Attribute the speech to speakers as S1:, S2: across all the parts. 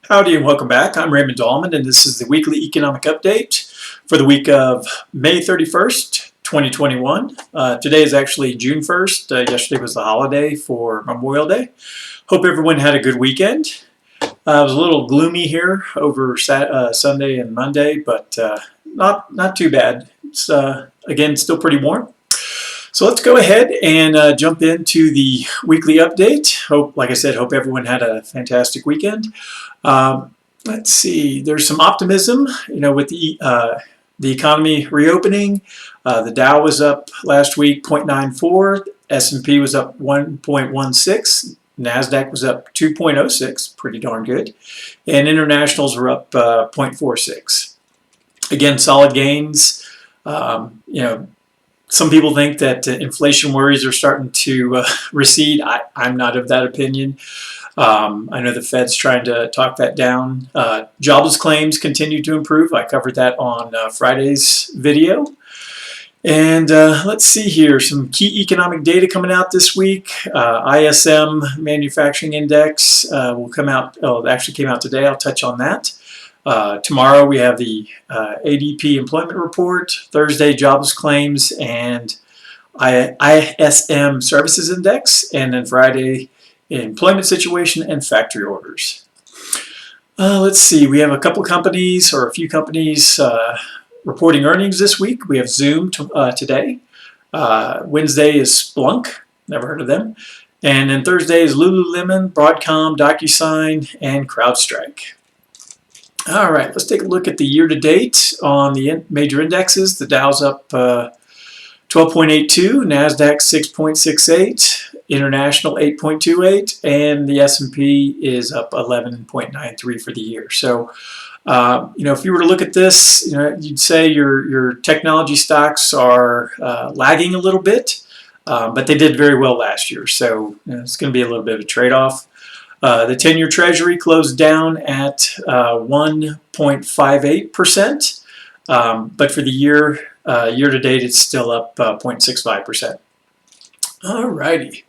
S1: Howdy and welcome back. I'm Raymond Dahlman and this is the weekly economic update for the week of May 31st, 2021. Today is actually June 1st. Yesterday was the holiday for Memorial Day. Hope everyone had a good weekend. It was a little gloomy here over Sunday and Monday, but not too bad. It's again still pretty warm. So let's go ahead and jump into the weekly update. Like I said, hope everyone had a fantastic weekend. Let's see. There's some optimism, with the economy reopening. The Dow was up last week 0.94. S&P was up 1.16. NASDAQ was up 2.06. Pretty darn good. And internationals were up 0.46. Again, solid gains. Some people think that inflation worries are starting to recede. I'm not of that opinion. I know the Fed's trying to talk that down. Jobless claims continue to improve. I covered that on Friday's video. And let's see here, some key economic data coming out this week. ISM Manufacturing Index will come out. Oh, it actually came out today. I'll touch on that. Tomorrow we have the ADP employment report, Thursday jobless claims, and ISM services index, and then Friday employment situation and factory orders. Let's see, we have a few companies reporting earnings this week. We have Zoom today. Wednesday is Splunk, never heard of them. And then Thursday is Lululemon, Broadcom, DocuSign, and CrowdStrike. All right, let's take a look at the year-to-date on the major indexes. The Dow's up 12.82, NASDAQ 6.68, International 8.28, and the S&P is up 11.93 for the year. So, if you were to look at this, you'd say your technology stocks are lagging a little bit, but they did very well last year. So it's going to be a little bit of a trade-off. The 10-year Treasury closed down at 1.58%, but for the year-to-date, it's still up 0.65%. All righty.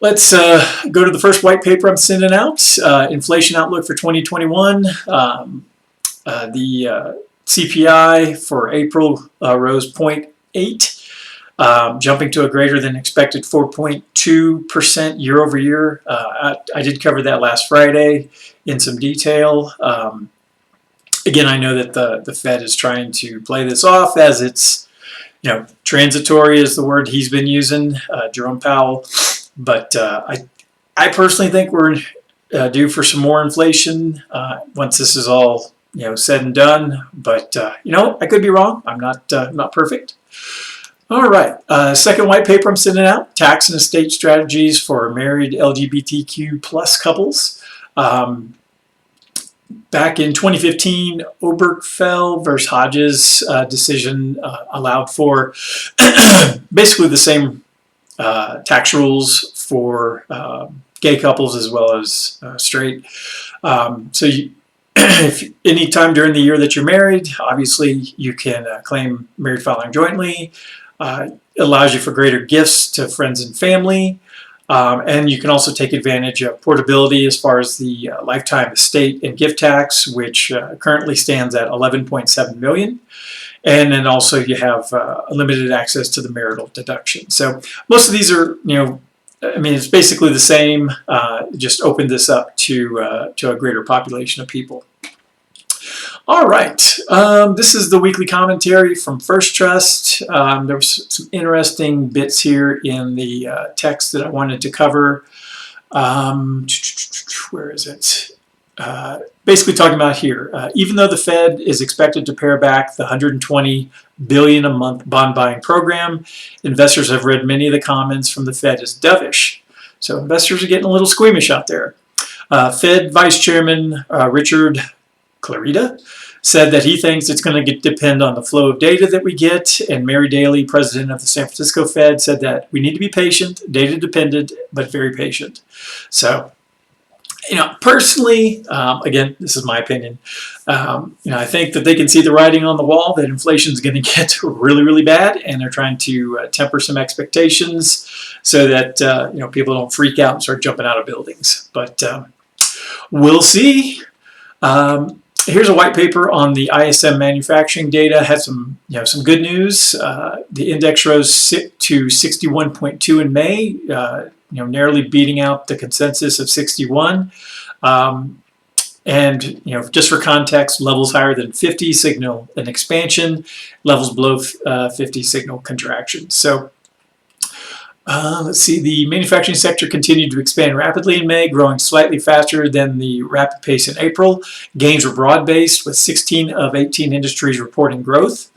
S1: Let's go to the first white paper I'm sending out, Inflation Outlook for 2021. The CPI for April rose 0.8%. Jumping to a greater than expected 4.2% year over year. I did cover that last Friday in some detail. Again, I know that the Fed is trying to play this off as it's, transitory is the word he's been using, Jerome Powell. But I personally think we're due for some more inflation once this is all said and done. But I could be wrong. I'm not perfect. All right, second white paper I'm sending out, Tax and Estate Strategies for Married LGBTQ plus couples. Back in 2015, Obergefell versus Hodges decision allowed for basically the same tax rules for gay couples as well as straight. If any time during the year that you're married, obviously you can claim married filing jointly. Allows you for greater gifts to friends and family, and you can also take advantage of portability as far as the lifetime estate and gift tax, which currently stands at $11.7 million, and then also you have unlimited access to the marital deduction. So most of these are, it's basically the same. Just open this up to a greater population of people. All right, this is the weekly commentary from First Trust. There was some interesting bits here in the text that I wanted to cover. Where is it? Basically talking about here, even though the Fed is expected to pare back the $120 billion a month bond buying program, investors have read many of the comments from the Fed as dovish. So investors are getting a little squeamish out there. Fed Vice Chairman Richard Clarida said that he thinks it's going to depend on the flow of data that we get, and Mary Daly, president of the San Francisco Fed, said that we need to be patient, data dependent, but very patient. So, personally, again, this is my opinion, I think that they can see the writing on the wall that inflation is going to get really, really bad, and they're trying to temper some expectations so that people don't freak out and start jumping out of buildings. But We'll see. Here's a white paper on the ISM manufacturing data. Had some, some good news. The index rose to 61.2 in May, narrowly beating out the consensus of 61. And just for context, levels higher than 50 signal an expansion, levels below 50 signal contraction. So let's see, the manufacturing sector continued to expand rapidly in May, growing slightly faster than the rapid pace in April. Gains were broad-based, with 16 of 18 industries reporting growth.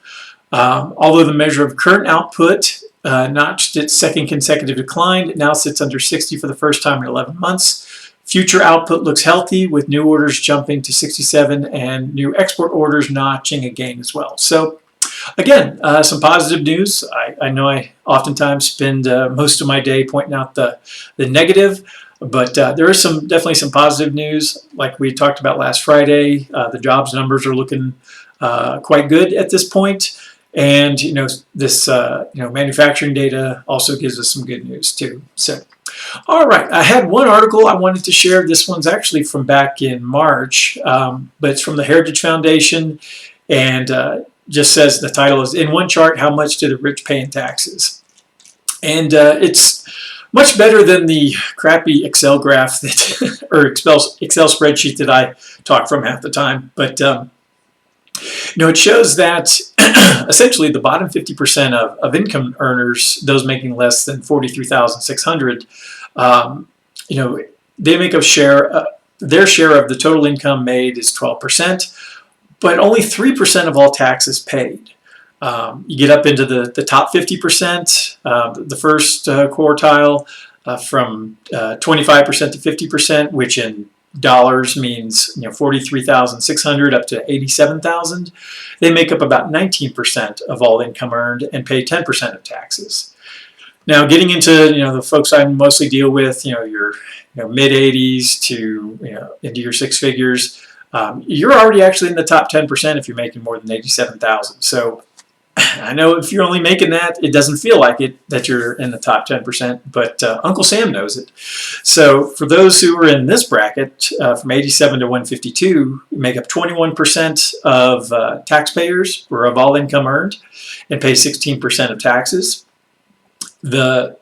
S1: Although the measure of current output notched its second consecutive decline, it now sits under 60 for the first time in 11 months. Future output looks healthy, with new orders jumping to 67 and new export orders notching a gain as well. So again, some positive news. I know I oftentimes spend most of my day pointing out the negative, but there is definitely some positive news. Like we talked about last Friday, the jobs numbers are looking quite good at this point. And this manufacturing data also gives us some good news too. So, all right, I had one article I wanted to share. This one's actually from back in March, but it's from the Heritage Foundation, and just says, the title is, "In One Chart, How Much Do the Rich Pay in Taxes?" And it's much better than the crappy Excel graph that, or Excel spreadsheet that I talk from half the time. But it shows that essentially the bottom 50% of income earners, those making less than $43,600, they make a share. Their share of the total income made is 12%, but only 3% of all taxes paid. You get up into the top 50%, the first quartile, from 25% to 50%, which in dollars means 43,600 up to 87,000. They make up about 19% of all income earned and pay 10% of taxes. Now, getting into the folks I mostly deal with, your mid 80s to into your six figures, you're already actually in the top 10% if you're making more than 87,000. So I know if you're only making that, it doesn't feel like it that you're in the top 10%, but Uncle Sam knows it. So for those who are in this bracket, from 87 to 152, make up 21% of taxpayers, or of all income earned, and pay 16% of taxes. Once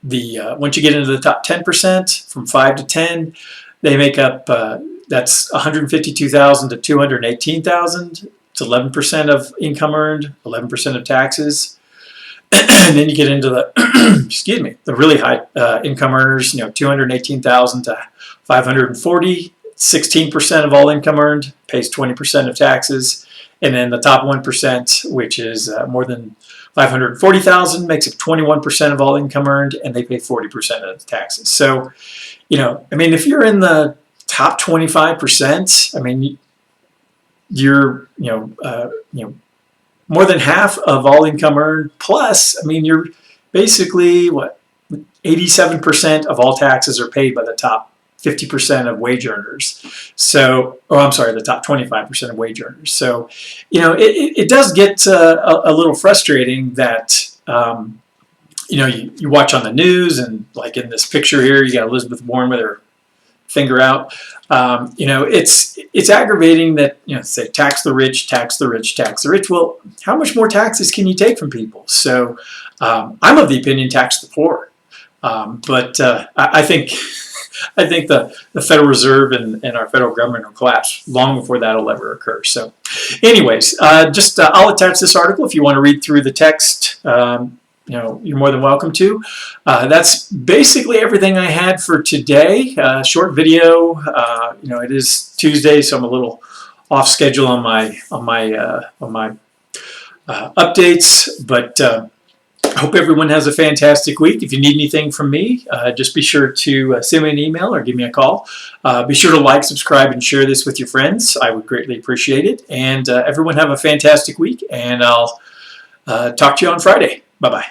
S1: you get into the top 10%, from 5 to 10, they make up that's 152,000 to 218,000. It's 11% of income earned, 11% of taxes. And then you get into the the really high income earners, 218,000 to 540, 16% of all income earned, pays 20% of taxes. And then the top 1%, which is more than 540,000, makes up 21% of all income earned, and they pay 40% of the taxes. So, if you're in the top 25%, you're more than half of all income earned, plus you're basically 87% of all taxes are paid by the top 50% of wage earners. So, the top 25% of wage earners. So it does get a little frustrating that you watch on the news, and like in this picture here, you got Elizabeth Warren with her finger out. It's aggravating that say tax the rich, tax the rich, tax the rich. Well, how much more taxes can you take from people? So I'm of the opinion tax the poor, but I think the Federal Reserve and our federal government will collapse long before that'll ever occur. So, anyways, I'll attach this article if you want to read through the text. You're more than welcome to. That's basically everything I had for today. Short video. It is Tuesday, so I'm a little off schedule on my updates. But I hope everyone has a fantastic week. If you need anything from me, just be sure to send me an email or give me a call. Be sure to like, subscribe, and share this with your friends. I would greatly appreciate it. And everyone have a fantastic week. And I'll talk to you on Friday. Bye-bye.